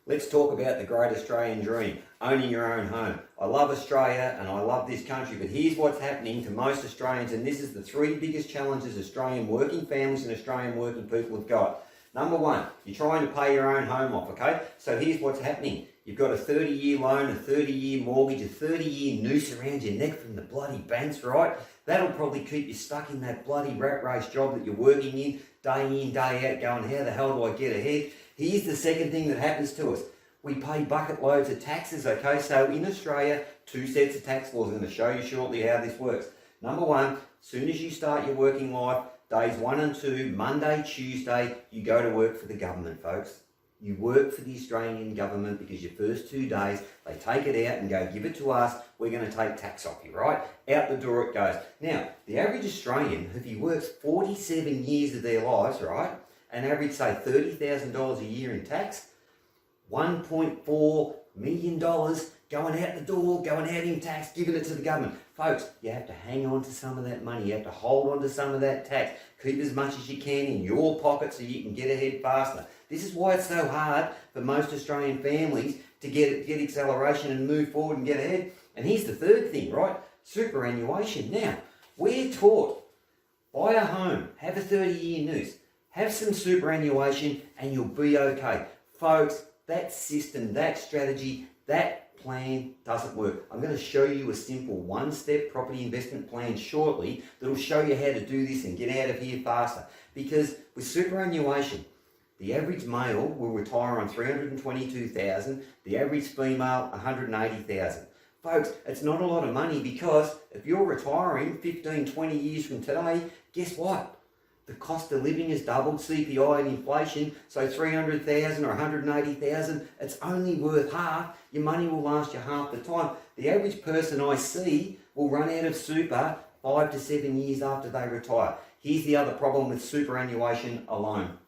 Let's talk about the great Australian dream, owning your own home. I love Australia and I love this country, but here's what's happening to most Australians, and this is the three biggest challenges Australian working families and Australian working people have got. Number one, you're trying to pay your own home off, okay? So here's what's happening. You've got a 30-year loan, a 30-year mortgage, a 30-year noose around your neck from the bloody banks, right? That'll probably keep you stuck in that bloody rat race job that you're working in, day out, going, how the hell do I get ahead? Here's the second thing that happens to us. We pay bucket loads of taxes, okay? So in Australia, two sets of tax laws. I'm going to show you shortly how this works. Number one, as soon as you start your working life, days 1 and 2, Monday, Tuesday, you go to work for the government, folks. You work for the Australian government because your first 2 days, they take it out and go, give it to us, we're going to take tax off you, right? Out the door it goes. Now, the average Australian, if he works 47 years of their lives, right, and average, say, $30,000 a year in tax, $1.4 million going out the door, going out in tax, giving it to the government. Folks, you have to hang on to some of that money. You have to hold on to some of that tax. Keep as much as you can in your pocket so you can get ahead faster. This is why it's so hard for most Australian families to get acceleration and move forward and get ahead. And here's the third thing, right? Superannuation. Now, we're taught, buy a home, have a 30-year noose, have some superannuation and you'll be okay. Folks, that system, that strategy, that plan doesn't work. I'm going to show you a simple one-step property investment plan shortly that'll show you how to do this and get out of here faster. Because with superannuation, the average male will retire on $322,000, the average female $180,000. Folks, it's not a lot of money because if you're retiring 15, 20 years from today, guess what? The cost of living has doubled, CPI and inflation, so $300,000 or $180,000, it's only worth half. Your money will last you half the time. The average person I see will run out of super 5 to 7 years after they retire. Here's the other problem with superannuation alone.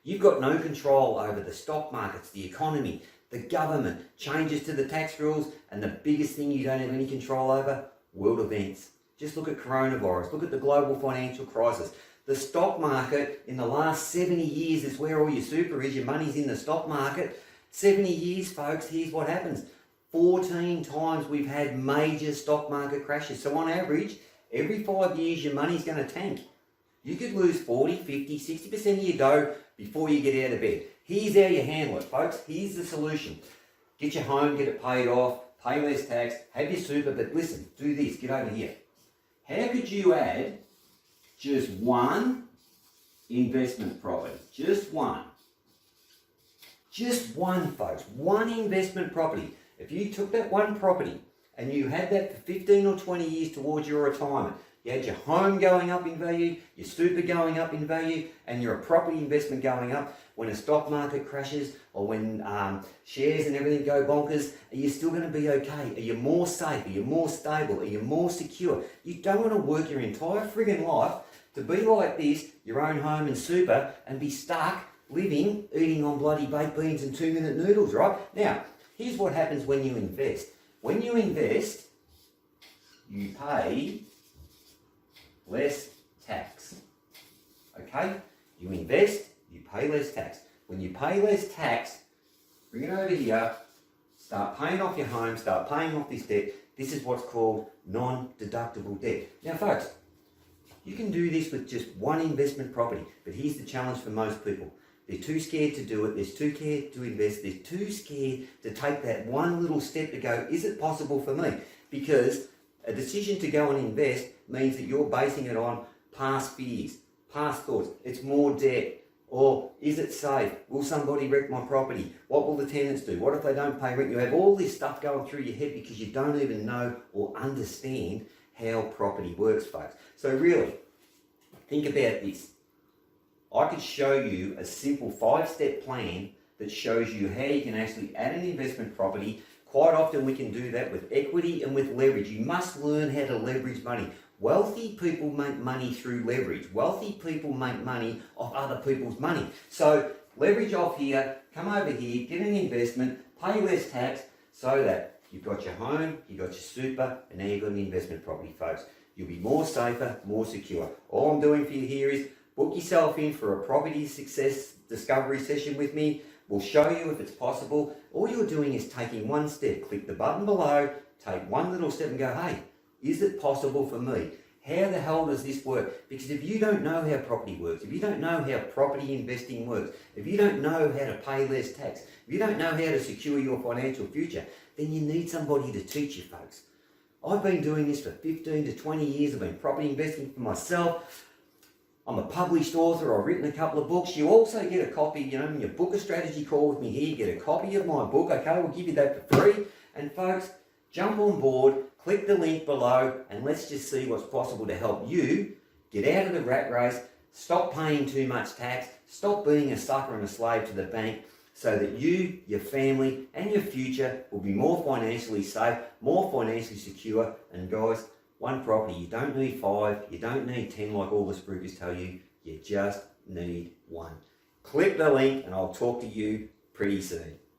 You've got no control over the stock markets, the economy, the government, changes to the tax rules, and the biggest thing you don't have any control over, world events. Just look at coronavirus, look at the global financial crisis. The stock market in the last 70 years is where all your super is, your money's in the stock market. 70 years, folks, here's what happens. 14 times we've had major stock market crashes. So on average, every 5 years your money's going to tank. You could lose 40, 50, 60% of your dough before you get out of bed. Here's how you handle it, folks. Here's the solution. Get your home, get it paid off, pay less tax, have your super, but listen, do this, get over here. How could you add just one investment property? Just one. Just one, folks. One investment property. If you took that one property and you had that for 15 or 20 years towards your retirement, you had your home going up in value, your super going up in value, and your property investment going up. When a stock market crashes or when shares and everything go bonkers, are you still going to be okay? Are you more safe? Are you more stable? Are you more secure? You don't want to work your entire friggin' life to be like this, your own home and super, and be stuck living, eating on bloody baked beans and 2-minute noodles, right? Now, here's what happens when you invest. When you invest, you pay less tax. Okay? You invest, you pay less tax. When you pay less tax, bring it over here, start paying off your home, start paying off this debt. This is what's called non-deductible debt. Now, folks, you can do this with just one investment property, but here's the challenge for most people. They're too scared to do it, they're too scared to invest, they're too scared to take that one little step to go, is it possible for me? Because a decision to go and invest means that you're basing it on past fears, past thoughts. It's more debt. Or is it safe? Will somebody wreck my property? What will the tenants do? What if they don't pay rent? You have all this stuff going through your head because you don't even know or understand how property works, folks. So really, think about this. I could show you a simple 5-step plan that shows you how you can actually add an investment property. Quite often we can do that with equity and with leverage. You must learn how to leverage money. Wealthy people make money through leverage. Wealthy people make money off other people's money. So leverage off here, come over here, get an investment, pay less tax so that you've got your home, you've got your super, and now you've got an investment property, folks. You'll be more safer, more secure. All I'm doing for you here is book yourself in for a property success discovery session with me. We'll show you if it's possible. All you're doing is taking one step. Click the button below, take one little step and go, hey, is it possible for me? How the hell does this work? Because if you don't know how property works, if you don't know how property investing works, if you don't know how to pay less tax, if you don't know how to secure your financial future, then you need somebody to teach you, folks. I've been doing this for 15 to 20 years. I've been property investing for myself. I'm a published author. I've written a couple of books. You also get a copy, when you book a strategy call with me here, you get a copy of my book. Okay, we'll give you that for free. And folks, jump on board, click the link below, and let's just see what's possible to help you get out of the rat race, stop paying too much tax, stop being a sucker and a slave to the bank, so that you, your family, and your future will be more financially safe, more financially secure. And guys, one property, you don't need 5, you don't need 10 like all the spruikers tell you, you just need one. Click the link and I'll talk to you pretty soon.